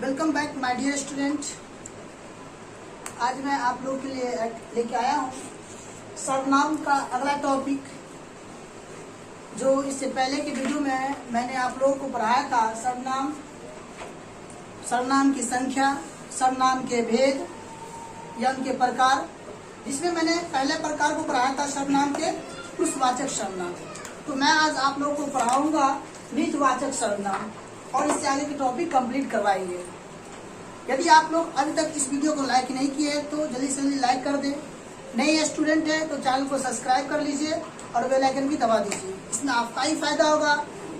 Welcome back my dear student. आज मैं आप लोगों के लिए लेके आया हूँ सर्वनाम का अगला टॉपिक, जो इससे पहले की वीडियो में मैंने आप लोगों को पढ़ाया था। सर्वनाम की संख्या, सर्वनाम के भेद या उनके प्रकार, जिसमें मैंने पहले प्रकार को पढ़ाया था सर्वनाम के पुरुषवाचक सर्वनाम। तो मैं आज आप लोगों को पढ़ाऊंगा निजवाचक सर्वनाम और इससे आगे की टॉपिक कंप्लीट करवाएंगे। यदि आप लोग अभी तक इस वीडियो को लाइक नहीं किए तो जल्दी से जल्दी लाइक कर दें। नए स्टूडेंट है तो चैनल को सब्सक्राइब कर लीजिए और बेल आइकन भी दबा दीजिए। इसमें आपका ही फायदा होगा।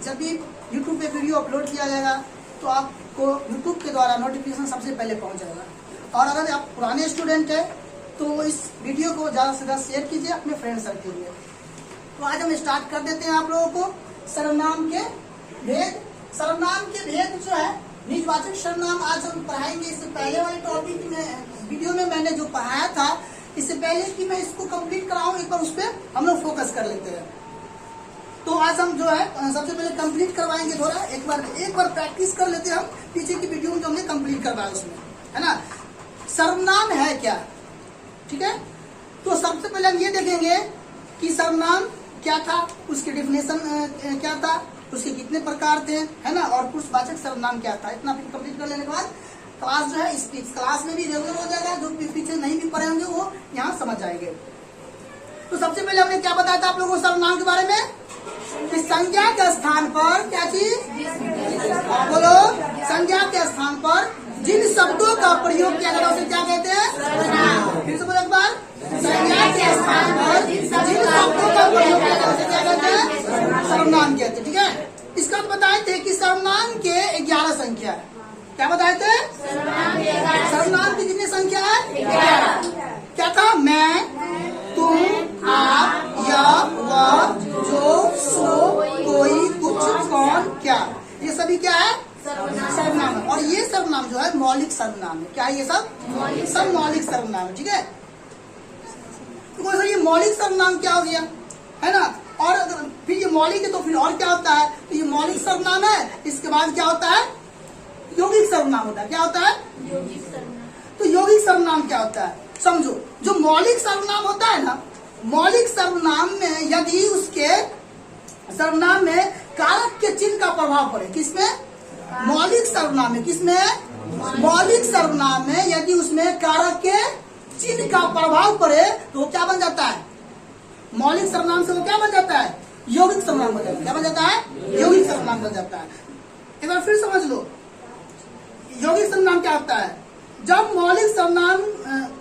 जब भी यूट्यूब पे वीडियो अपलोड किया जाएगा तो आपको यूट्यूब के द्वारा नोटिफिकेशन सबसे पहले पहुंच जाएगा। और अगर आप पुराने स्टूडेंट है तो इस वीडियो को ज़्यादा से ज़्यादा शेयर कीजिए अपने फ्रेंड सर्किल में। तो आज हम स्टार्ट कर देते हैं आप लोगों को सर्वनाम के भेद। सर्वनाम के भेद जो है निजवाचक सर्वनाम आज हम पढ़ाएंगे। इससे पहले वाले टॉपिक में वीडियो में मैंने जो पढ़ाया था, इससे पहले कि मैं इसको कंप्लीट कराऊं एक बार उस पर हम लोग फोकस कर लेते हैं। तो आज हम जो है सबसे पहले कंप्लीट करवाएंगे। थोड़ा एक बार प्रैक्टिस कर लेते हैं हम पीछे की वीडियो में जो हमने कंप्लीट करवाया उसमें, है ना। सर्वनाम है क्या, ठीक है। तो सबसे पहले हम ये देखेंगे कि सर्वनाम क्या था, उसकी डेफिनेशन क्या था, उसके कितने प्रकार थे, है ना, और पुरुषवाचक सर्वनाम क्या था। इतना कंप्लीट कर लेने के बाद क्लास जो है स्पीच क्लास में भी रेगुलर हो जाएगा। जो पीछे नहीं भी पढ़े होंगे वो यहाँ समझ जाएंगे। तो सबसे पहले हमने क्या बताया था आप लोगों को सर्वनाम के बारे में कि संज्ञा के स्थान पर क्या चीज, बोलो, संज्ञा के स्थान पर जिन शब्दों का प्रयोग किया जाता है उसे क्या कहते हैं। फिर से बोलो एक बार, संज्ञा के स्थान पर जिन शब्दों का प्रयोग किया जाता है उसे क्या कहते हैं, सर्वनाम कहते हैं, ठीक है। इसका बताए थे कि सर्वनाम के 11 संख्या है। क्या बताए थे, सर्वनाम की कितनी संख्या है, 11। क्या था, मैं, तुम, आप, यह, वह, जो, सो, कोई, कुछ, कौन, क्या, ये सभी क्या है, सर्वनाम है। और ये सर्वनाम जो है मौलिक सर्वनाम है। क्या है ये सब मौलिक सर्वनाम है, ठीक है। तो सर ये मौलिक सर्वनाम क्या हो गया, है ना। और फिर ये मौलिक है तो फिर और क्या होता है, तो ये मौलिक सर्वनाम है। इसके बाद क्या होता है, यौगिक सर्वनाम होता है। क्या होता है, यौगिक सर्वनाम। तो यौगिक सर्वनाम क्या होता है, समझो। जो मौलिक सर्वनाम होता है ना, मौलिक सर्वनाम में यदि उसके सर्वनाम में कारक के चिन्ह का प्रभाव पड़े, किसमें, मौलिक सर्वनाम में, किसमें, मौलिक सर्वनाम में यदि उसमें कारक के चिन्ह का प्रभाव पड़े तो वो क्या बन जाता है, मौलिक सर्वनाम से वो क्या बन जाता है, यौगिक सर्वनाम बन जाता है। क्या बन जाता है, यौगिक सर्वनाम बन जाता है। एक बार फिर समझ लो, यौगिक सर्वनाम क्या होता है, जब मौलिक सर्वनाम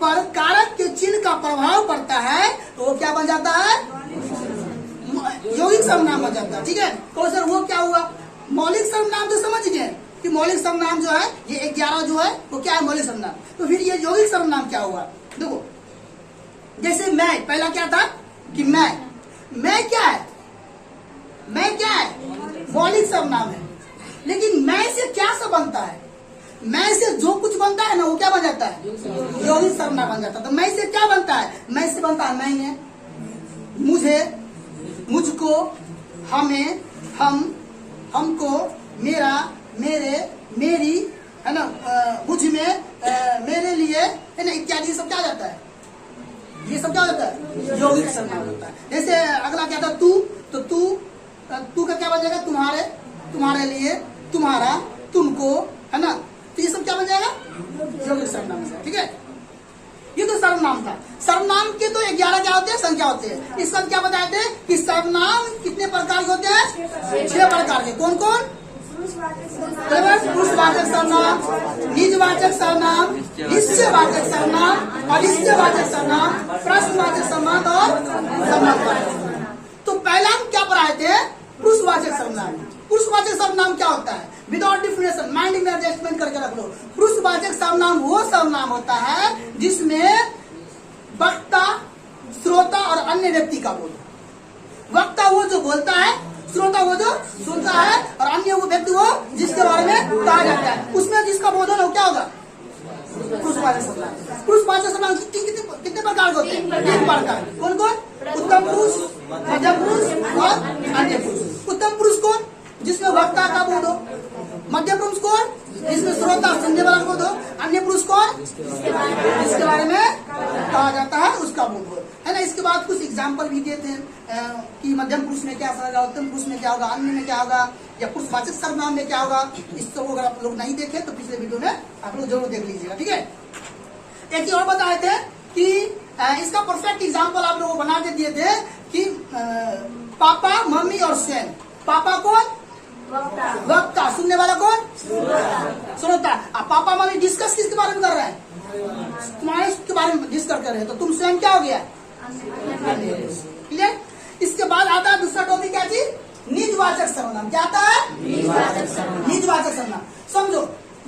पर कारक के चिन्ह का प्रभाव पड़ता है तो वो क्या बन जाता है, यौगिक सर्वनाम बन जाता है, ठीक है। तो सर वो क्या हुआ, मौलिक सर्वनाम तो समझ गए कि मौलिक सर्वनाम जो है ये 11 जो है वो क्या है, मौलिक सर्वनाम। तो फिर ये यौगिक सर्वनाम क्या हुआ, देखो। जैसे मैं, पहला क्या था कि मैं क्या है, मैं क्या है, मौलिक सर्वनाम है। लेकिन मैं से क्या सब बनता है, मैं से जो कुछ बनता है ना वो क्या बन जाता है, यौगिक सर्वनाम बन जाता है। तो मैं से क्या बनता है, मैं से बनता है मैंने, मुझे, मुझको, हमें, हम, हमको, मेरा, मेरे, मेरी, है ना, मुझ में, मेरे लिए, है ना, इत्यादि सब क्या जाता है, ये सब क्या होता है, यौगिक सर्वनाम होता है। जैसे अगला क्या था, तू, तो तू का क्या बन जाएगा, तुम्हारे, तुम्हारे लिए, तुम्हारा, तुमको, है ना। तो ये सब क्या बन जाएगा, यौगिक सर्वनाम बन जाएगा, ठीक है। ये तो सर्वनाम था। सर्वनाम के तो 11 क्या होते हैं, संख्या होते हैं। इसका क्या बताए थे कि सर्वनाम कितने प्रकार के होते हैं, 6 प्रकार के। कौन कौन, पुरुषवाचक सर्वनाम, निजवाचक सर्वनाम, निश्चयवाचक सर्वनाम, अनिश्चयवाचक सर्वनाम, प्रश्नवाचक सर्वनाम और संबंधवाचक सर्वनाम। तो पहला हम क्या पढ़ाए थे, पुरुषवाचक सर्वनाम। पुरुषवाचक सर्वनाम क्या होता है, विदाउट डिफिनेशन, माइंड में एडजस्टमेंट करके रख लो। पुरुषवाचक सर्वनाम वो सर्वनाम होता है जिसमें वक्ता, श्रोता और अन्य व्यक्ति का बोल। वक्ता वो जो बोलता है, श्रोता वो जो सुनता है, और अन्य वो व्यक्ति वो जिसके बारे में कहा जाता है, उसमें जिसका बोधन हो क्या होगा, पुरुषवाचक सर्वनाम। पुरुषवाचक सर्वनाम कितने प्रकार के होते हैं, 3 प्रकार। कौन कौन, उत्तम पुरुष, मध्यम पुरुष और अन्य पुरुष। उत्तम पुरुष कौन, जिसमें वक्ता का बोध हो। मध्य पुरुष कौन, जिसमें श्रोता सुनने एग्जाम्पल भी दिए थे कि मध्यम पुरुष में क्या होगा, उत्तम पुरुष में क्या होगा, अन्य में क्या होगा, या पुरुषवाचक सर्वनाम में क्या होगा। इस सब अगर आप लोग नहीं देखे तो पिछले वीडियो में आप लोग जरूर देख लीजिएगा, ठीक है। एक चीज और बताए थे कि इसका परफेक्ट एग्जाम्पल आप लोगों को बना के दिए थे कि पापा, मम्मी और स्वयं। पापा कौन? वक्ता। सुनने वाला कौन? श्रोता। अब पापा मम्मी डिस्कस किसके बारे में कर रहे हैं? तुम्हारे के बारे में डिस्कस कर रहे हैं, तो तुम स्वयं क्या हो गया? क्लियर। इसके बाद आता है दूसरा टॉपिक, क्या चीज? निजवाचक सर्वनाम। क्या आता है? निजवाचक सर्वनाम। समझो,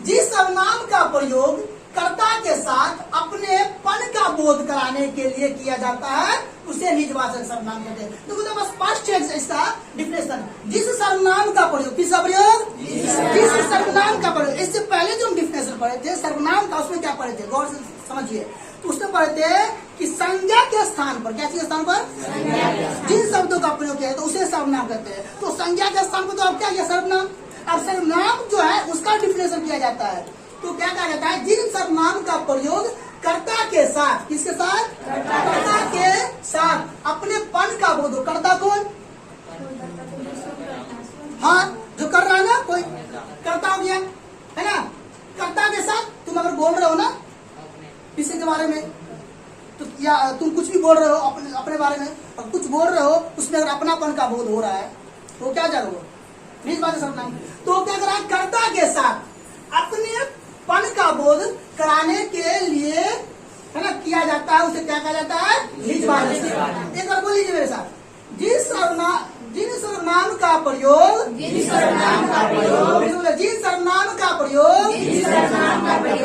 जिस सर्वनाम का प्रयोग कर्ता के साथ अपने पन का बोध कराने के लिए किया जाता है उसे निजवाचक सर्वनाम कहते हैं। तो बस फर्स्ट है इसका डिफिनेशन। जिस सर्वनाम का प्रयोग, किसका प्रयोग? जिस सर्वनाम का प्रयोग। इससे पहले जो हम डिफिनेशन पढ़े थे सर्वनाम का, उसमें क्या पढ़े थे? गौर से समझिए। तो उसमें पढ़े थे कि संज्ञा के स्थान पर, क्या चीज स्थान पर? जिन शब्दों का प्रयोग किया है तो उसे सर्वनाम कहते हैं। तो संज्ञा के स्थान पर तो अब क्या किया? सर्वनाम। अब सर्वनाम जो है उसका डिफिनेशन किया जाता है, तो क्या कहा जाता है? जिन सर्वनाम का प्रयोग कर्ता के साथ, किसके साथ? कर्ता के साथ अपने पन का बोध। कर्ता कौन? हाँ, जो कर रहा है ना, कोई कर्ता हो गया, है ना। कर्ता के साथ तुम अगर बोल रहे हो ना किसी के बारे में, तो या तुम कुछ भी बोल रहे हो अपने बारे में, और कुछ बोल रहे हो उसमें अगर अपनापन का बोध हो रहा है तो क्या करोगे? निजवाचक सर्वनाम। तो क्या करा? कर्ता के साथ अपने पन का बोध कराने के लिए, है ना, किया जाता है, उसे क्या कहा जाता है? निजवाचक सर्वनाम। एक बार बोल लीजिए मेरे साथ। जिन सर्वनाम का प्रयोग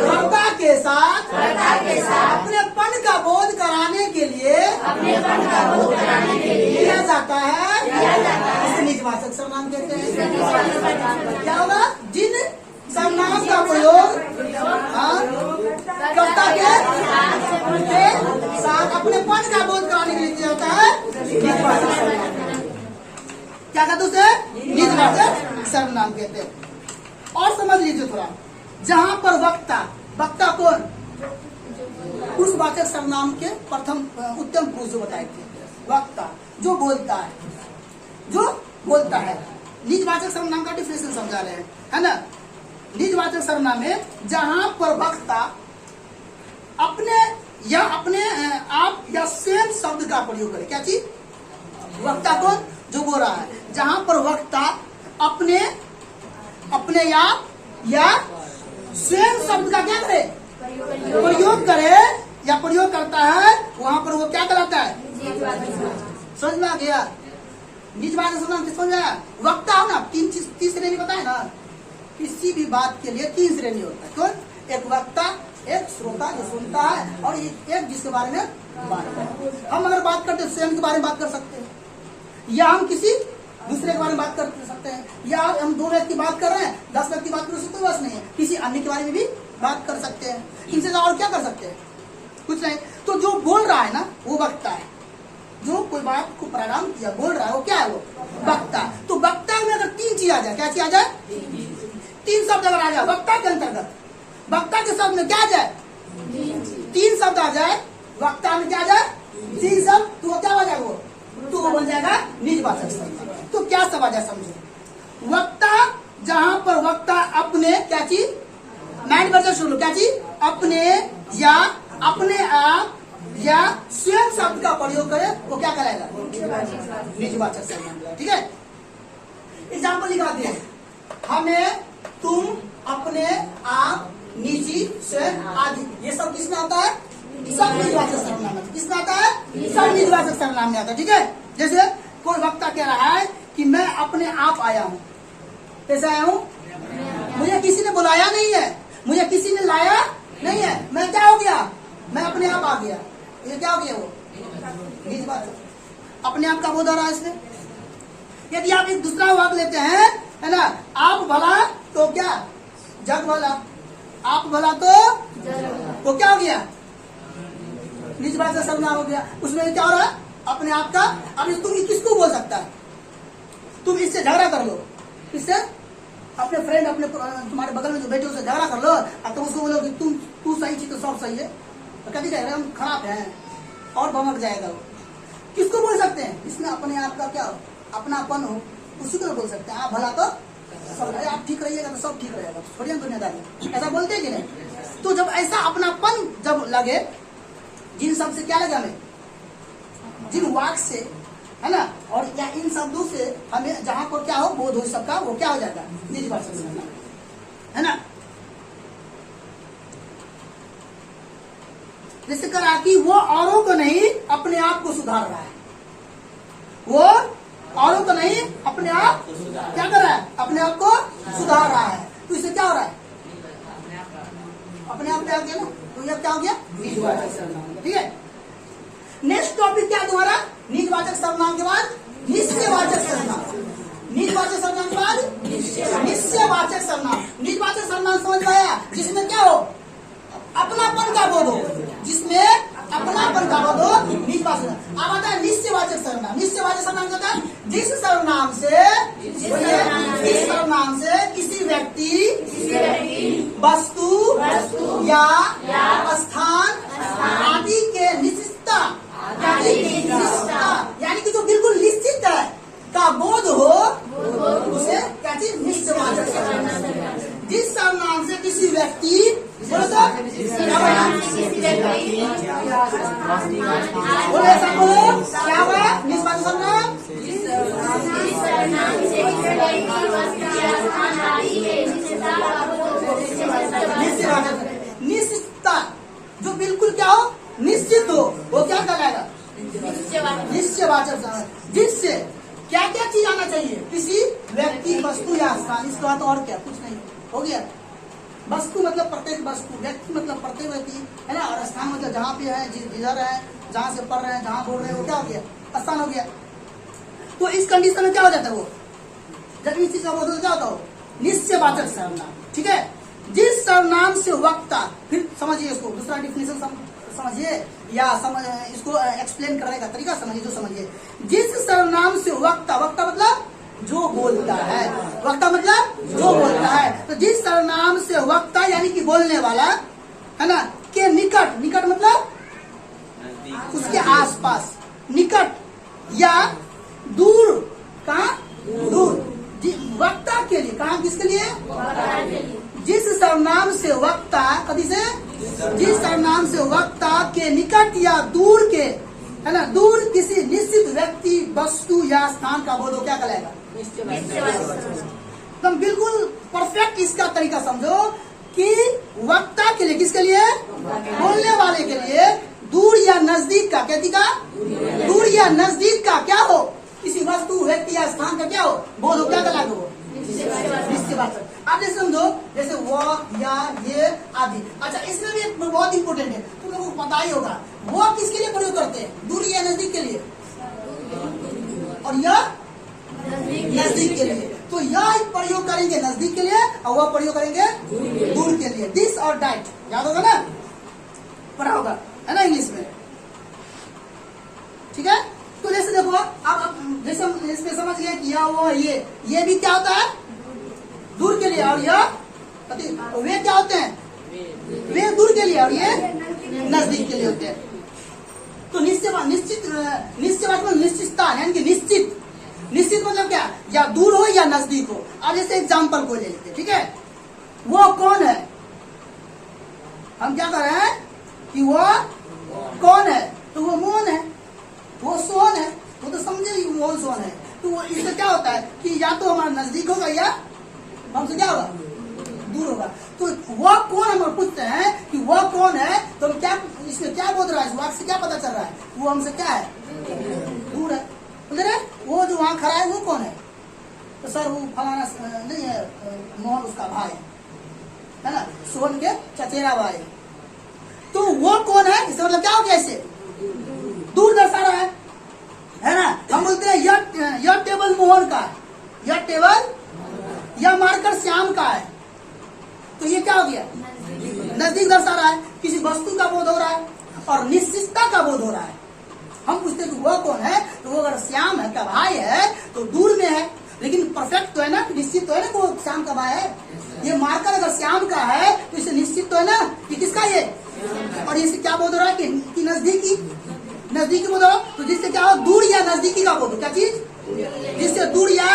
कर्ता के साथ अपने पन का बोध कराने के लिए किया जाता है उसे निजवाचक सर्वनाम कहते हैं। क्या होगा? जिन सर्वनाम का प्रयोग कर्ता के साथ अपने पन का बोध कराने के लिए किया जाता है निजवाचक सर्वनाम। क्या कहते उसे? निजवाचक सर्वनाम कहते हैं। और समझ लीजिए थोड़ा, जहां पर वक्ता, वक्ता कौन? पुरुषवाचक सर्वनाम के प्रथम उत्तम पुरुष जो बताए थे, वक्ता जो बोलता है, जो बोलता है। निजवाचक सर्वनाम का डिफिनेशन समझा रहे हैं, है ना। निजवाचक सर्वनाम में जहां पर वक्ता अपने या अपने आप या स्वयं शब्द का प्रयोग करे। क्या चीज? वक्ता कौन? जो बोल रहा है। जहां पर वक्ता अपने आप या स्वयं शब्द का क्या करे? प्रयोग करे या प्रयोग करता है, वहां पर वो क्या कहलाता है? समझ में आ गया? निजवाचक सर्वनाम किस समझ आया? वक्ता हो ना, तीन श्रेणी बताए ना। किसी भी बात के लिए तीन श्रेणी होता है। कौन? एक वक्ता, एक श्रोता जो सुनता है, और एक जिसके बारे में बात करते हैं। हम अगर बात करते हैं स्वयं के बारे में बात कर सकते हैं, या हम किसी दूसरे के बारे में बात कर सकते हैं, या हम दो व्यक्ति बात कर रहे हैं, 10 व्यक्ति बात कर सकते, बस नहीं है, किसी अन्य के बारे में भी बात कर सकते हैं। इनसे और क्या कर सकते हैं? कुछ नहीं। तो जो बोल रहा है ना वो वक्ता है। जो कोई बात को प्रारंभ किया, बोल रहा है, वो क्या है? वो वक्ता। तो वक्ता में अगर तीन चीज आ जाए, क्या चीज आ जाए? तीन शब्द अगर आ जाए वक्ता के अंतर्गत, वक्ता के शब्द में क्या आ जाए? तीन शब्द आ जाए, वक्ता में क्या आ जाए? तीन शब्द, तो क्या आ जाएगा? वो तो वो बन जाएगा निजवाचक सर्वनाम। तो क्या सब आ जाए समझो। वक्ता, जहां पर वक्ता अपने, क्या चीज? मैंने बच्चा सुन लो, क्या चीज? अपने या अपने आप या स्वयं शब्द का प्रयोग करे, वो क्या कराएगा? निजवाचक सर्वनाम। ठीक है। एग्जाम्पल लिखा दिए, हमें, तुम, अपने, आप, निजी, स्वयं आदि, ये सब किसमें आता है? सब निजवाचक सर्वनाम में। किसमें आता है? सब निजवाचक सर्वनाम में आता है। ठीक है। जैसे कोई वक्ता कह रहा है कि मैं अपने आप आया हूँ। कैसे आया हूँ? मुझे किसी ने बुलाया नहीं है, मुझे किसी ने लाया नहीं है, मैं क्या हो गया? मैं अपने आप आ गया। ये क्या हो गया? वो निजवाचक, अपने आप का बोध आ रहा है इसमें। यदि आप एक दूसरा वाक्य लेते हैं, है ना, आप भला तो क्या? जग भला। आप भला तो वो क्या हो गया? निजवाचक सर्वनाम हो गया। उसमें क्या हो रहा है? अपने आप का। अब तुम किसको बोल सकता है? तुम इससे झगड़ा कर लो, किससे? अपने फ्रेंड, अपने तुम्हारे बगल में जो बैठे उससे झगड़ा कर लो, और तुम उसको बोलो कि तू सही थी तो सब सही है, तो कभी कह रहे हम खराब हैं, और भमक जाएगा वो। किसको बोल सकते हैं? इसमें अपने आप का क्या हो, अपनापन हो, उसी को बोल सकते हैं। आप भला तो सब, आप ठीक रहिएगा तो सब ठीक रहेगा, छोड़िए दुनियादारी, ऐसा बोलते हैं कि नहीं? तो जब ऐसा अपनापन जब लगे, जिन शब्द से क्या लगे हमें, जिन वाक से, है ना, और या इन शब्दों से हमें जहां को क्या हो बोध हो सबका, वो क्या हो जाएगा? निज वाचक सर्वनाम, है ना। जैसे करा कि वो औरों को नहीं अपने आप को सुधार रहा है, वो औरों को नहीं अपने आप क्या कर रहा है? अपने आप को सुधार रहा है। तो इससे क्या हो रहा है? अपने आप क्या हो गया ना, तो यह क्या हो गया? निजवाचक सर्वनाम। ठीक है, नेक्स्ट टॉपिक क्या तुम्हारा? निजवाचक सर्वनाम के बाद निश्चयवाचक सर्वनाम, निजवाचक सर्वनाम के बाद निश्चयवाचक सर्वनाम। निजवाचक सर्वनाम समझ में आया? जिसमें क्या हो, अपनापन का बोध हो, जिसमें अपनापन का बोध हो, निजवाचक। अब आता है निश्चयवाचक सर्वनाम। निश्चयवाचक सर्वनाम क्या है? जिस सर्वनाम से किसी व्यक्ति, वस्तु या स्थान आदि के निश्चितता, यानी कि जो बिल्कुल निश्चित है का बोध हो, उसे क्या चीज? निश्चयवाचक सर्वनाम। जिस सर्वनाम से किसी व्यक्ति, बोलो तो बोलो, ऐसा बोलो, क्या हुआ? निश्चयवाचक सर्वनाम। निश्चितता, जो बिल्कुल क्या हो, निश्चित हो, वो क्या कहलाएगा? निश्चयवाचक सर्वनाम। जिससे क्या क्या चीज आना चाहिए? किसी व्यक्ति, वस्तु या स्थान। इसके बाद और क्या? कुछ नहीं, हो गया। वस्तु मतलब प्रत्येक वस्तु, व्यक्ति मतलब प्रत्येक व्यक्ति, है ना, और स्थान मतलब जहाँ पे है, जिधर है, जहाँ से पढ़ रहे हैं, जहाँ बोल रहे हैं, वो क्या हो गया? स्थान हो गया। तो इस कंडीशन में क्या हो जाता है? वो जब इस चीज का बोध क्या होता हो? निश्चयवाचक सर्वनाम। ठीक है, जिस सर्वनाम से वक्ता, फिर समझिए इसको, दूसरा डिफिनेशन समझिए, या इसको एक्सप्लेन करने का तरीका समझिए, जो समझिए। जिस सर्वनाम से वक्ता, वक्ता मतलब जो बोलता है, वक्ता मतलब जो बोलता है, तो जिस सर्वनाम से वक्ता यानी कि बोलने वाला, है ना, के निकट, निकट मतलब उसके आसपास, निकट या दूर, कहाँ? दूर। वक्ता के लिए, कहाँ, किसके लिए? जिस सर्वनाम से वक्ता, कभी से, जिस सर्वनाम से वक्ता के निकट या दूर के, है ना, दूर किसी निश्चित व्यक्ति, वस्तु या स्थान का बोध हो, क्या कहलाएगा? तुम बिल्कुल परफेक्ट इसका तरीका समझो कि वक्ता के लिए, किसके लिए? बोलने वाले के लिए, दूर या नजदीक का, कहती का, दूर या नजदीक का क्या हो, किसी वस्तु, व्यक्ति या स्थान का क्या हो, बोध हो, क्या कहलाएगा? वो निश्चयवाचक। आप जैसे समझो, जैसे वो, या, ये आदि। अच्छा, इसमें भी एक बहुत इंपोर्टेंट है, तुम लोगों को पता ही होगा, वो किसके लिए प्रयोग करते हैं? दूर या नजदीक के लिए, और यह नजदीक के लिए। तो यह प्रयोग करेंगे नजदीक के लिए, और वह प्रयोग करेंगे दूर के लिए। दिस और दैट याद होगा ना, पढ़ा होगा, है ना, इंग्लिश में। ठीक है, तो जैसे देखो, अब जैसे हम इसमें समझ गए कि यह, वो, ये भी क्या होता है? दूर के लिए, और यह वे क्या होते हैं? वे दूर के लिए, और ये नजदीक के लिए होते हैं। तो निश्चित निश्चितता, यानी कि निश्चित, निश्चित मतलब क्या? या दूर हो या नजदीक हो। अब जैसे एग्जाम्पल को ले लेते हैं, ठीक है, वो कौन है? हम क्या कर रहे हैं कि वो कौन है? तो वो मोहन है, वो सोहन है, वो तो समझे ही, वो सोहन है। तो वो इससे क्या होता है कि या तो हमारा नजदीक होगा या हमसे क्या होगा? दूर होगा। तो वो कौन, हम पूछते हैं कि वो कौन है, तो हम क्या, इसमें क्या बोल रहा है? इस वाक्य से क्या पता चल रहा है? वो हमसे क्या है? दूर है। वो जो वहाँ खड़ा है वो कौन है? तो सर वो फलाना नहीं है, मोहन उसका भाई है ना, सोहन के चचेरा भाई। तो वो कौन है? इसका मतलब क्या हो गया? इससे दूर दर्शा रहा है ना। हम बोलते हैं यह टेबल मोहन का है, यह टेबल, यह मार्कर श्याम का है। तो ये क्या हो गया? नजदीक दर्शा रहा है, किसी वस्तु का बोध हो रहा है और निश्चितता का बोध हो रहा है। हम पूछते हैं कि वो कौन है, तो वो अगर श्याम है का भाई है तो दूर में है, लेकिन परफेक्ट तो है ना, निश्चित तो है ना, वो श्याम का भाई है। ये मार्कर अगर श्याम का है तो इसे निश्चित तो है ना कि किसका ये, और इसे क्या बोध हो रहा है कि नजदीकी। नजदीकी बोध हो, तो जिससे क्या हो, दूर या नजदीकी का बोध हो। क्या चीज? जिससे दूर या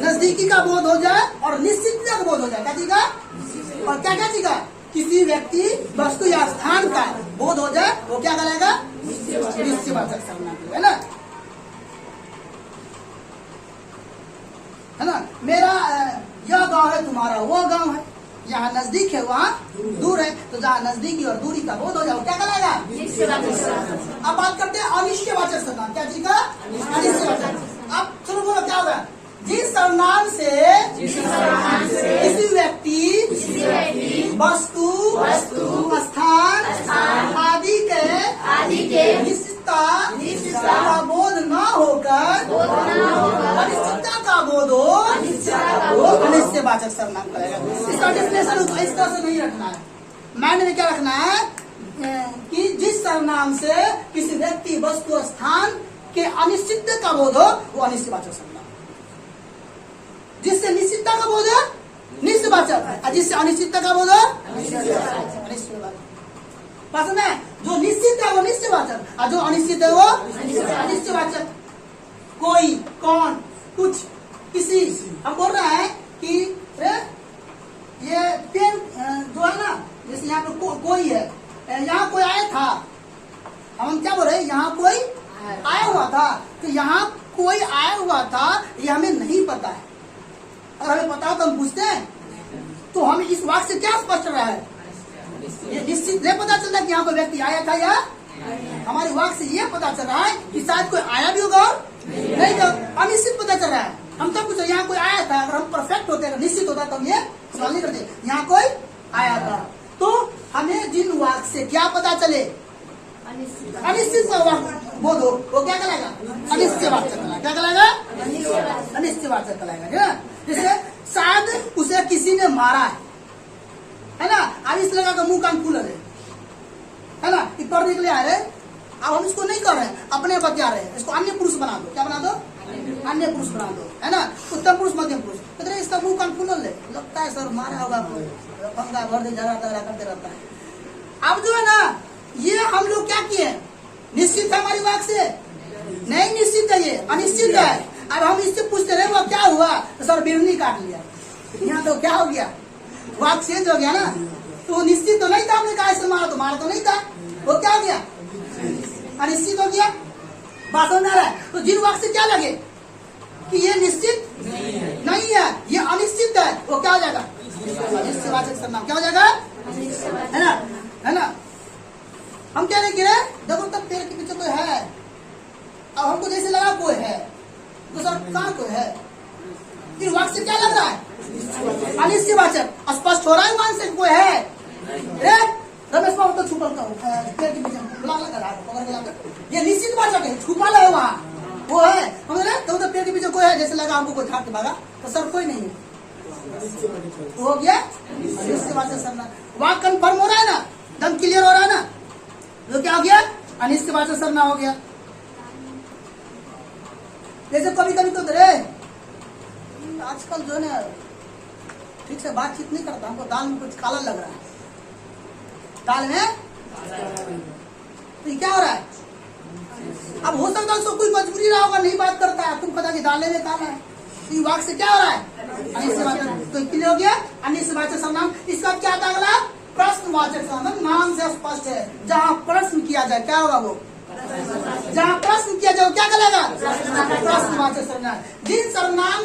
नजदीकी का बोध हो जाए और निश्चितता का बोध हो जाए। क्या चीज का? और क्या क्या चीज का? किसी व्यक्ति, वस्तु या स्थान का बोध हो जाए, वो क्या करेगा? निश्चयवाचक सर्वनाम, है ना, है ना। मेरा यह गांव है, तुम्हारा वो गांव है। यहाँ नजदीक है, वहाँ दूर है, तो जहाँ नजदीकी और दूरी का बोध हो जाए, क्या कहलाएगा? अब बात करते हैं अनिश्चयवाचक सर्वनाम। क्या चीज का? अनिश्चयवाचक। अब चलो बोलो क्या होगा? जिस सर्वनाम से किसी व्यक्ति, वस्तु, स्थान आदि के निश्चितता का बोध न होकर अनिश्चितता का बोध हो, वो अनिश्चयवाचक सर्वनाम करेगा। इसका डेफिनेशन इस तरह से नहीं रखना है, मायने में क्या रखना है कि जिस सर्वनाम से किसी व्यक्ति, वस्तु, स्थान के अनिश्चितता का बोध हो, वो अनिश्चयवाचक सर्वनाम। जिससे निश्चितता का बोध है निश्चयवाचक, और जिससे अनिश्चितता का बोध है अनिश्चयवाचक। पसंद है? जो निश्चित है वो निश्चयवाचक, और जो अनिश्चित है वो अनिश्चयवाचक। कोई, कौन, कुछ, किसी। हम बोल रहे हैं कि ये पेन जो है ना, जैसे यहाँ पे कोई है, यहाँ कोई आया था, हम क्या बोल रहे हैं? यहाँ कोई आया हुआ था। तो यहाँ कोई आया हुआ था, ये हमें नहीं पता है। अगर हमें पता हो तो हम पूछते हैं, तो हमें इस वाक्य से क्या स्पष्ट रहा है? ये निश्चित नहीं पता चलता कि यहाँ कोई व्यक्ति आया था, या हमारे वाक्य से ये पता चल रहा है कि शायद कोई आया भी होगा और नहीं, तो अनिश्चित पता चल रहा है। हम तब पूछो यहाँ कोई आया था, अगर हम परफेक्ट होते, अगर निश्चित होता तो हम ये सवाल नहीं करते, यहाँ कोई आया था। तो हमें जिन वाक्य से क्या पता चले, अनिश्चित बोध हो, वो क्या कहलाएगा? अनिश्चयवाचक कहलाएगा। क्या कहलाएगा? अनिश्चयवाचक कहलाएगा। जैसे शायद उसे किसी ने मारा है ना, आज इस लगा का मुंह कान खुल है ना, कि पढ़ने के लिए आ रहे। अब हम इसको नहीं कर रहे हैं, अपने बतिया रहे हैं, इसको अन्य पुरुष बना दो। क्या बना दो? अन्य पुरुष बना दो, है ना। उत्तम पुरुष, मध्यम पुरुष। तो इसका मुंह कान खुल है, लगता है सर मारा होगा, पंगा भर दे, झगड़ा करते रहता है। अब जो है ना, ये हम लोग क्या किए? निश्चित है हमारी वाक्य से? नहीं निश्चित है, ये अनिश्चित है। अब हम इससे पूछते रहे वो क्या हुआ, तो सर बिरनी काट लिया। यहाँ तो क्या हो गया? वाक्य चेंज हो गया ना। तो निश्चित तो नहीं था, हमने कहा ऐसे मारा तो नहीं था, वो क्या हो गया? अनिश्चित हो गया। बात समझ आ रहा है? तो जिन वाक्य से क्या लगे कि ये निश्चित नहीं है, ये अनिश्चित है, वो क्या हो जाएगा? अनिश्चयवाचक सर्वनाम। क्या हो जाएगा? है ना, है ना। हम क्या नहीं गिरे, देखो तब पेड़ के पीछे कोई है, अब हमको जैसे लगा कोई है, तो सर कहाँ कोई है? फिर वाक्य से क्या लग रहा है? अनिश्चयवाचक। स्पष्ट हो रहा है मान से कोई है। रमेश बाबू तो छुपल पेड़ के पीछे ये निश्चित वाचक है, छुपल है वहाँ, वो है। हम तो पेड़ के पीछे कोई है, जैसे लगा हमको कोई झाड़ के भागा, तो सर कोई नहीं है, तो हो गया अनिश्चयवाचक सर्वनाम। वाक्य कन्फर्म हो रहा है ना, दम क्लियर हो रहा है ना, तो क्या हो गया? अनिश्चयवाचक सर्वनाम हो गया। जैसे कभी कभी तो आजकल जो है ना ठीक से बातचीत नहीं करता, हमको दाल में कुछ काला लग रहा है, दाल में तो क्या हो रहा है? अब हो सकता है उसको कोई मजबूरी रहा होगा, नहीं बात करता है, तुम पता कि दाल में काला है, तो वाक्य से क्या हो रहा है? अनिश्चयवाचक। तो क्लियर हो गया अनिश्चयवाचक सर्वनाम। इसका क्या था अगला? प्रश्नवाचक सर्वनाम। नाम से स्पष्ट है, जहाँ प्रश्न किया जाए क्या होगा? वो जहाँ प्रश्न किया जाए क्या कहलाएगा? प्रश्नवाचक सर्वनाम। जिन सर्वनाम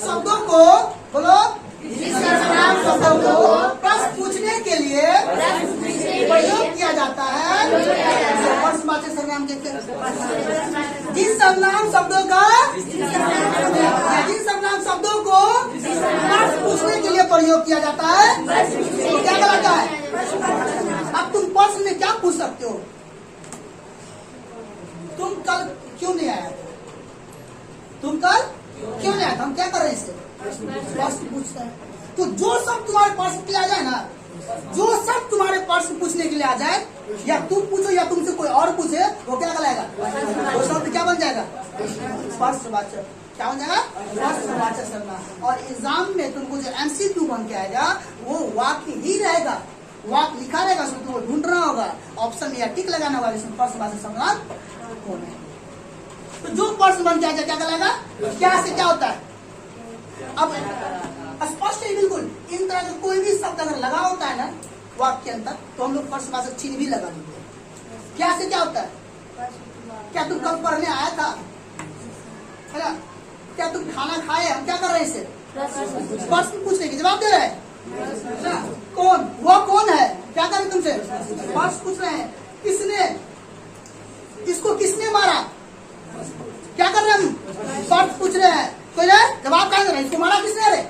शब्दों को बोलो, प्रश्न पूछने के लिए प्रयोग किया जाता है प्रश्नवाचक सर्वनाम के। जिन सर्वनाम शब्दों को प्रश्न पूछने के लिए प्रयोग किया जाता है तो क्या कहलाता है? अब तुम प्रश्न में क्या पूछ सकते हो? तुम कल क्यों नहीं आया? तुम कल क्यों नहीं आया? हम क्या कर रहे हैं इससे? प्रश्न पूछते हैं। तो जो सब तुम्हारे प्रश्न के लिए आ जाए ना, जो सब तुम्हारे प्रश्न पूछने के लिए आ जाए, या तुम पूछो या तुमसे कोई और पूछे, वो क्या कहलाएगा? वो शब्द क्या बन जाएगा? प्रश्नवाचक। क्या बन जाएगा? प्रश्नवाचक सर्वनाम। और एग्जाम में तुमको जो MCQ बन के आएगा वो वाक्य ही रहेगा, वाक लिखा रहेगा उसमें, तो वो ढूंढना होगा, ऑप्शन या टिक लगाना होगा इसमें पर्सवाचक सर्वनाम कौन है। तो जो पर्सन बन जाएगा क्या कहलाएगा, क्या से क्या होता है। अब स्पष्ट है बिल्कुल, इन तरह का कोई भी शब्द अगर लगा होता है ना वाक्य के अंदर, तो हम लोग पर्सवाचक चिन्ह भी लगा देते हैं। क्या से क्या होता है, क्या तुम कल पढ़ने आया था, है ना, क्या तुम खाना खाए, हम क्या कर रहे हैं इसे प्रश्न पूछने की जवाब दे रहे हैं ना। कौन, वो कौन है, क्या कर रहे हैं तुमसे प्रश्न पूछ रहे हैं। किसने, इसको किसने मारा, क्या कर रहे हैं हम प्रश्न पूछ रहे हैं। कोई जवाब क्या दे रहा है, इसको मारा किसने, अरे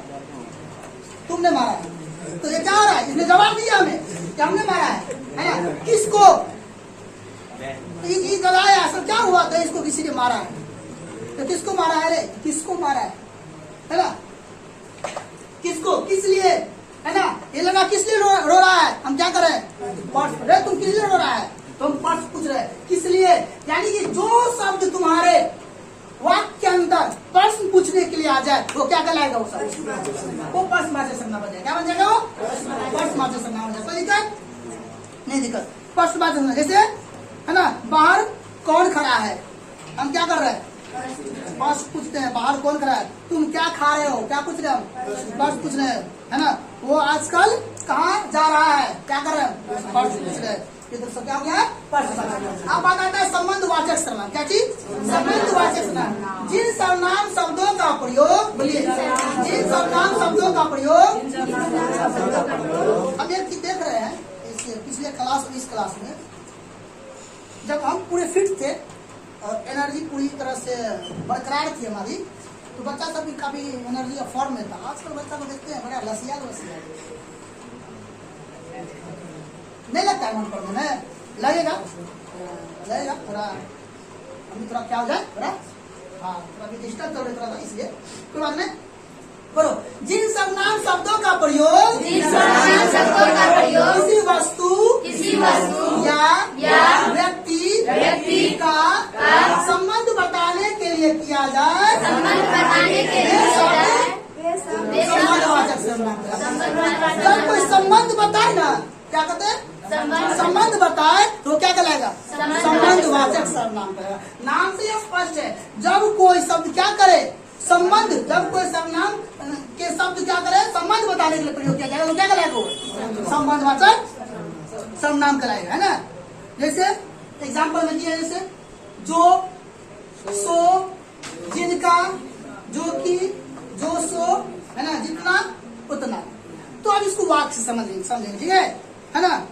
तुमने मारा है। तो ये क्या हो रहा है, इसने जवाब दिया हमें कि हमने मारा है ना। किसको लगाया, सब क्या हुआ था, इसको किसी ने मारा है, तो किसको मारा है रे, किसको मारा है ना, किसको, किस लिए, है ना। ये लगा किस लिए रो रहा है, हम क्या कर रहे हैं, तुम किस लिए रो रहा है, तो हम पर्स पूछ रहे हैं किस लिए। यानी कि जो शब्द तुम्हारे वाक्य के अंदर प्रश्न पूछने के लिए आ जाए वो क्या कहलाएगा, वो शब्द वो प्रश्नवाचक सर्वनाम बन जाएगा। क्या बन जाएगा, वो प्रश्नवाचक सर्वनाम बन जाएगा। कोई दिक्कत नहीं, दिक्कत प्रश्नवाचक सर्वनाम। जैसे है ना, बाहर कौन खड़ा है, हम क्या कर रहे हैं, बस पूछते हैं बाहर कौन खड़ा है। तुम क्या खा रहे हो, क्या पूछ रहे हो, बस पूछ रहे हैं, है ना। वो आजकल कहाँ जा रहा है, क्या कर रहे हैं, बस पूछ रहे हैं। ये दोस्तों क्या हो गया, अब बात आता है संबंधवाचक सर्वनाम। क्या चीज, संबंधवाचक सर्वनाम। जिन सर्वनाम शब्दों का प्रयोग, बोलिए, जिन सर्वनाम शब्दों का प्रयोग, हम एक चीज देख रहे हैं पिछले क्लास, इस क्लास में जब हम पूरे फिट थे और एनर्जी पूरी तरह से बरकरार थी हमारी, तो बच्चा सब भी काफी एनर्जी और फॉर्म में था। आजकल बच्चा को देखते हैं बड़ा लसिया नहीं लगता है मन पढ़ने में, लगेगा लगेगा थोड़ा, अभी थोड़ा क्या हो जाए थोड़ा, हाँ थोड़ा भी डिस्टर्ब चल रहा था इसलिए कोई बात नहीं। बोलो, जिन सर्वनाम शब्दों का प्रयोग, किसी वस्तु या व्यक्ति का संबंध बताने के लिए किया जाए, संबंधवाचक सर्वनाम। जब कोई संबंध बताए ना, क्या कहते हैं, संबंध बताए तो क्या कहलाएगा, संबंधवाचक सर्वनाम कहेगा। नाम से स्पष्ट है, जब कोई शब्द क्या करे, संबंध, जब कोई सर्वनाम के शब्द क्या करे, संबंध बताने के लिए प्रयोग किया जाएगा, तो क्या कहलाएगा, संबंधवाचक सर्वनाम कहलाएगा, है ना। जैसे एग्जाम्पल में दिया, जैसे जो, सो, जिनका, जो की, जो सो, है ना, जितना उतना। तो अब इसको वाक्य से समझेंगे, ठीक है ना।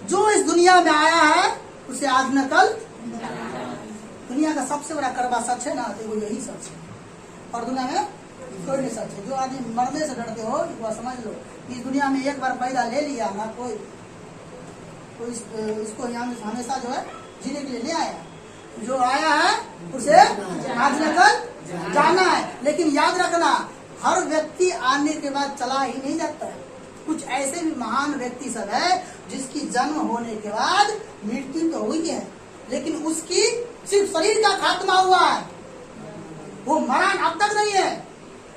जो इस दुनिया में आया है उसे आज न कल, दुनिया का सबसे बड़ा कड़वा सच है ना, तो वो यही सच है, और दुनिया में कोई नहीं सच है। जो आदमी मरने से डरते हो, वह समझ लो इस दुनिया में एक बार पैदा ले लिया ना, कोई इसको यहाँ हमेशा जो है जीने के लिए नहीं आया। जो आया है उसे आज न कल जाना है। लेकिन याद रखना, हर व्यक्ति आने के बाद चला ही नहीं जाता है। कुछ ऐसे भी महान व्यक्ति सब है जिसकी जन्म होने के बाद मृत्यु तो हुई है, लेकिन उसकी सिर्फ शरीर का खात्मा हुआ है, वो मरण अब तक नहीं है।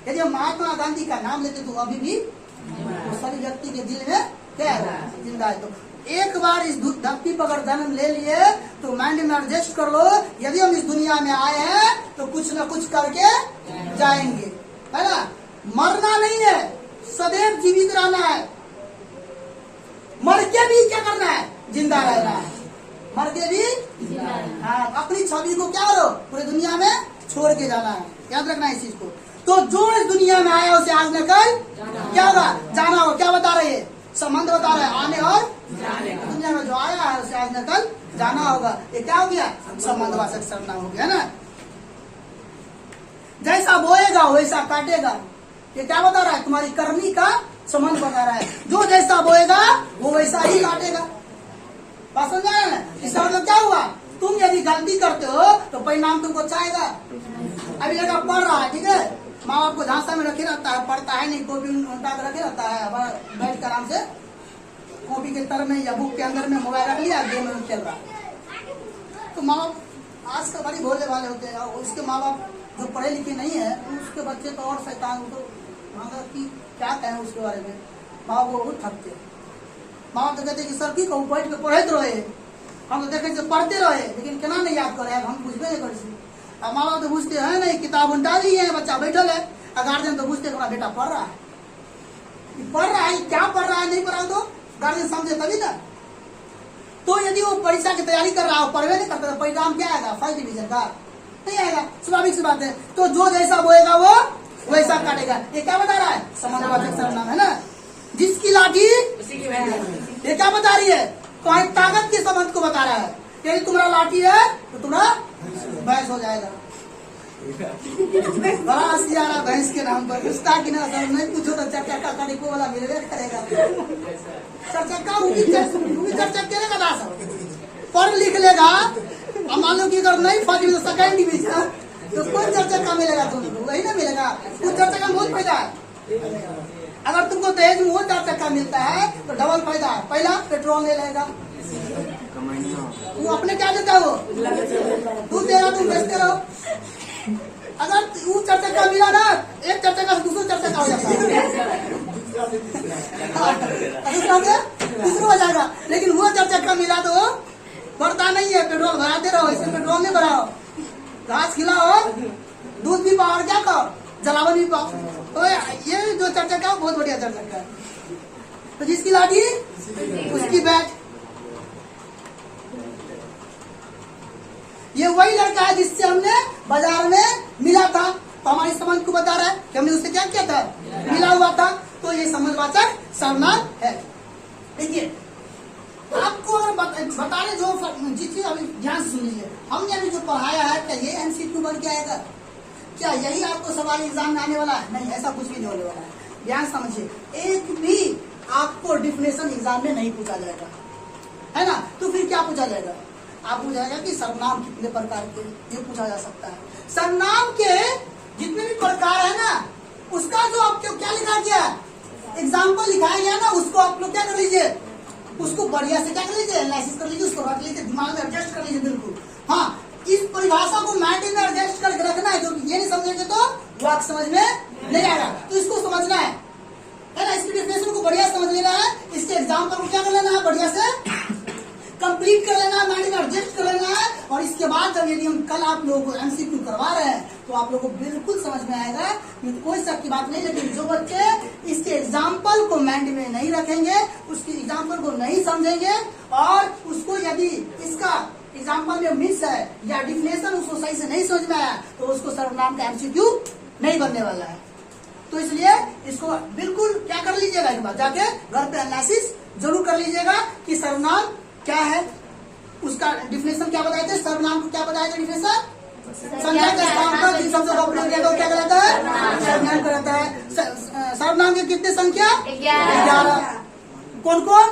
यदि महात्मा गांधी का नाम लेते तो अभी भी वो सभी व्यक्ति के दिल में क्या है, जिंदा है। तो एक बार इस धरती पर अगर जन्म ले लिए तो माइंड में एडजस्ट कर लो, यदि हम इस दुनिया में आए हैं तो कुछ न कुछ करके जाएंगे, है ना। मरना नहीं है, सदैव जीवित रहना है। मर के भी क्या करना है, जिंदा रहना है। मर के भी हाँ, अपनी छवि को क्या करो, पूरी दुनिया में छोड़ के जाना है। याद रखना है इस चीज को। तो जो इस दुनिया में आया उसे आज न कल क्या होगा, जाना होगा। क्या बता रहे हैं, संबंध बता रहे हैं, आने और दुनिया में जो आया है उसे आज न कल जाना होगा। ये क्या हो गया, संबंधवाचक सर्वनाम हो गया ना। जैसा बोएगा वैसा काटेगा, ये क्या बता रहा है, तुम्हारी करनी का संबंध बता रहा है। जो जैसा बोएगा वो वैसा ही काटेगा। बात समझ रहे हैं। इसका मतलब क्या हुआ, तुम यदि गलती करते हो तो परिणाम तुमको चाहेगा। अभी लड़का पढ़ रहा है, ठीक है, माँ बाप को झांसा में रखे रहता है, पढ़ता है नहीं, कॉपी उल्टा कर रखे रहता है, बैठ कर आराम से कॉपी के तर में या बुक के अंदर में मोबाइल रख लिया, गेम में खेल रहा है। तो माँ बाप आज का बड़ी भोले वाले होते हैं, और उसके माँ बाप जो पढ़े लिखे नहीं है उसके बच्चे तो और शैतान, तो की क्या कहें उसके बारे में, माँ वो बहुत थकते हैं। माँ बाप तो कहते कि सर की कहूँ बैठ के पढ़ते रहे, हम तो देखे पढ़ते रहे लेकिन केना नहीं याद करे, हम बुझबे नहीं कर। अब माँ बाप तो बुझते हैं नहीं, किताब उल्टा दी है, बच्चा बैठल है, गार्जियन तो बुझते हमारा बेटा पढ़ रहा है, क्या पढ़ रहा है, नहीं पढ़ा तो गार्जियन समझे तभी ना। तो यदि वो परीक्षा की तैयारी कर रहा हो, पढ़वे नहीं करता, तो परिणाम क्या आएगा? फर्स्ट डिवीजन का नहीं आएगा, स्वाभाविक सी बात है। तो जो जैसा बोएगा वो वैसा काटेगा। ये क्या बता रहा है? समानार्थक सर्वनाम है ना। जिसकी लाठी, ये क्या बता रही है? कोई ताकत के संबंध को बता रहा है। यदि तुम्हारा लाठी है तो तुम्हारा भैंस हो जाएगा। बड़ा हंसी आ रहा भैंस के नाम पर, उसका कि ना नहीं पूछो तो चर्चा का को वाला मिलेगा करेगा। चर्चा का चर्चा करेगा ना, सब पढ़ लिख लेगा। अब मान लो कि अगर नहीं फर्स्ट डिवीजन सेकंड डिवीजन तो कौन चर्चा का मिलेगा? तुमको वही ना मिलेगा। उस चर्चा का बहुत फायदा है। अगर तुमको दहेज में वो 4 चक्का मिलता है तो डबल फायदा है। पहला पेट्रोल ले लेगा, वो अपने क्या देता है, वो दूध देगा, तुम बेचते रहो। अगर वो 4 चक्का मिला ना, एक 4 चक्का दूसरा 4 चक्का हो जाता है, दूसरा हो जाएगा। लेकिन वो 4 चक्का मिला तो बढ़ता नहीं है, पेट्रोल भराते रहो। इसमें पेट्रोल नहीं भराओ, घास खिलाओ, दूध भी पाओ और क्या खाओ, जलावन भी पाओ। तो ये जो 4 चक्का बहुत बढ़िया 4 चक्का है। तो जिसकी लाठी उसकी बैठ। ये वही लड़का है जिससे हमने बाजार में मिला था, तो हमारी समझ को बता रहा है कि हमने उससे क्या किया था, मिला हुआ था। तो ये समझवाचक सर्वनाम है। देखिए आपको और बता रहे जो जितनी अभी ध्यान सुन लीजिए, हमने अभी जो पढ़ाया है क्या ये MCQ बन के आएगा? क्या यही आपको सवाल एग्जाम में आने वाला है? नहीं, ऐसा कुछ भी नहीं होने वाला है। ध्यान समझिए, एक भी आपको डिफिनेशन एग्जाम में नहीं पूछा जाएगा, है ना। तो फिर क्या पूछा जाएगा? आप पूछाएगा कि सर्वनाम कितने प्रकार के, ये पूछा जा सकता है। सर्वनाम के जितने भी प्रकार है ना, उसका जो आपको क्या लिखा गया, एग्जाम्पल लिखाया गया ना, उसको आप लोग क्या कर लीजिए, उसको बढ़िया से क्या कर लीजिए, एनालिसिस कर लीजिए, उसको रख लीजिए, दिमाग में एडजस्ट कर लीजिए। बिल्कुल हाँ, इस परिभाषा को माइंड में एडजस्ट करके रखना है। जो ये नहीं समझेंगे तो वाक्य समझ में नहीं आएगा, तो इसको समझना है ना। इसकी डेफिनेशन को बढ़िया समझ लेना है, इसके एग्जाम्पल को क्या कर लेना है, बढ़िया से कंप्लीट कर लेना है, माइंड में एडजस्ट कर लेना है। और इसके बाद जब यदि हम कल आप लोगों को MCQ करवा रहे हैं तो आप लोगों को बिल्कुल समझ में आएगा, कोई शक की बात नहीं। लेकिन जो बच्चे इसके एग्जाम्पल को माइंड में नहीं रखेंगे, उसके एग्जाम्पल को नहीं समझेंगे, और उसको यदि इसका एग्जाम्पल में मिस है या डिफिनेशन उसको सही से नहीं समझ में आया, तो उसको सर्वनाम का MCQ नहीं बनने वाला है। तो इसलिए इसको बिल्कुल क्या कर लीजिएगा, एक बार जाके घर पे एनालिसिस जरूर कर लीजिएगा कि सर्वनाम क्या है, उसका डिफिनेशन क्या बताए थे, सर्वनाम को क्या बताया था डिफिनेशन, संज्ञा के स्थान पर जिन शब्दों का उपयोग किया तो क्या कहलाता है, सर्वनाम कहलाता है। सर्वनाम की कितने संख्या, 11। कौन कौन,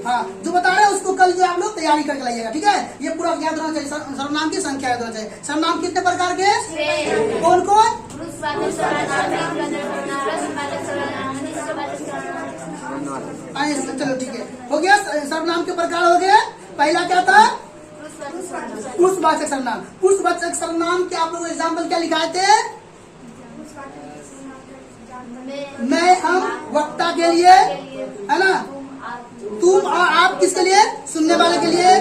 हाँ, जो बता रहे हैं उसको कल जो आप लोग तैयारी करके लाइएगा, ठीक है। ये पूरा याद रहना चाहिए, सर्वनाम की संख्या याद रहना चाहिए। सर्वनाम कितने प्रकार के, कौन कौन, चलो ठीक है, हो गया। सर्वनाम के प्रकार हो गए। पहला क्या था, पुरुषवाचक सर्वनाम। पुरुषवाचक सर्वनाम के आप लोग एग्जाम्पल क्या लिखाए थे, मैं, हम, वक्ता के लिए, है ना, तुम और आप किसके लिए, सुनने वाले के लिए,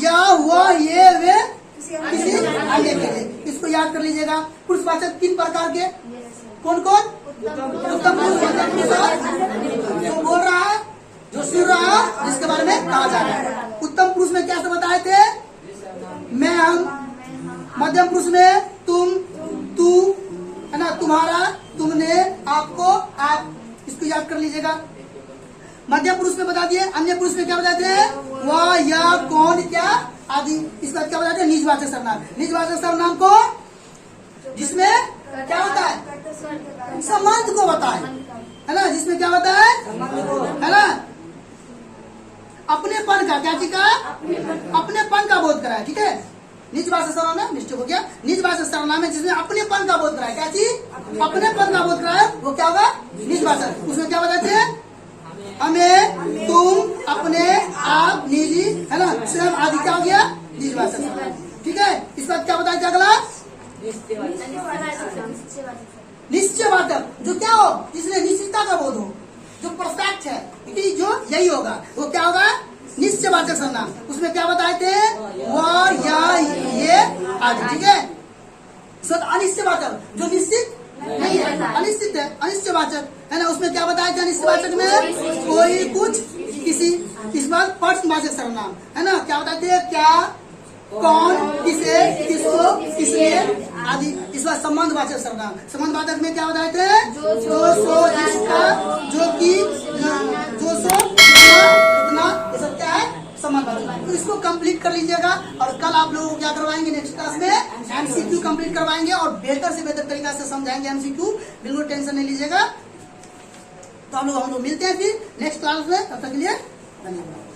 या वह, ये, वे, किसी अन्य के लिए। इसको याद कर लीजिएगा। पुरुषवाचक 3 प्रकार के, कौन कौन, उत्तम पुरुष, जो बोल रहा है, जो सुन रहा है, जिसके बारे में कहा जा रहा है। उत्तम पुरुष में क्या से बताए थे, मैं, हम। मध्यम पुरुष में तुम, तू, है ना, तुम्हारा, तुमने, आपको, आप। इसको याद कर लीजिएगा। मध्यम पुरुष में बता दिए। अन्य पुरुष में क्या बताते हैं, वह, या, कौन, क्या आदि। इस बात क्या बताते हैं, निजवाचक सर्वनाम। निजवाचक सर्वनाम को जिसमें क्या होता है, संबंध को बताए, है ना, जिसमें क्या होता है ना, अपनेपन का, क्या चीज का, अपनेपन का बोध कराए, ठीक है। निजवाचक सर्वनाम है, निश्चय हो गया। निजवाचक सर्वनाम है जिसमें अपनेपन का बोध कराए, क्या चीज, अपनेपन का बोध कराए, वो क्या होगा, निजवाचक। उसमें क्या बताते हैं, हमें, तुम, अपने, आप, निजी, है ना, स्वयं आदि। क्या हो गया, निजवाचक, ठीक है। इस बात क्या बताया अगला, निश्चयवाचक जो क्या हो, जिसने निश्चितता का बोध हो, जो परफेक्ट है, क्योंकि जो यही होगा वो क्या होगा, निश्चयवाचक सर्वनाम। उसमें क्या बताए थे, वह, या, ये आदि। ठीक है। अनिश्चयवाचक जो निश्चित नहीं है, अनिश्चित है, अनिश्चयवाचक है ना। उसमें क्या बताया था, अनिश्चयवाचक में कोई, कुछ, किसी। इस बार प्रश्नवाचक सर्वनाम है ना, क्या बताते हैं, क्या, कौन, किसे, किसको, किसलिए आदि। इस बार संबंधवाचक सर्वनाम, संबंधवाचक में क्या बताए थे, जो, सो, जिसका, जो कि, जो, सो, उतना, ये सब क्या है, संबंधवाचक। तो इसको कंप्लीट कर लीजिएगा और कल आप लोगों को क्या करवाएंगे, नेक्स्ट क्लास में एमसीक्यू कंप्लीट करवाएंगे और बेहतर से बेहतर तरीका से समझाएंगे एमसीक्यू। बिल्कुल टेंशन नहीं लीजिएगा। तो हम लोग मिलते हैं फिर नेक्स्ट क्लास में। तब तक के लिए धन्यवाद।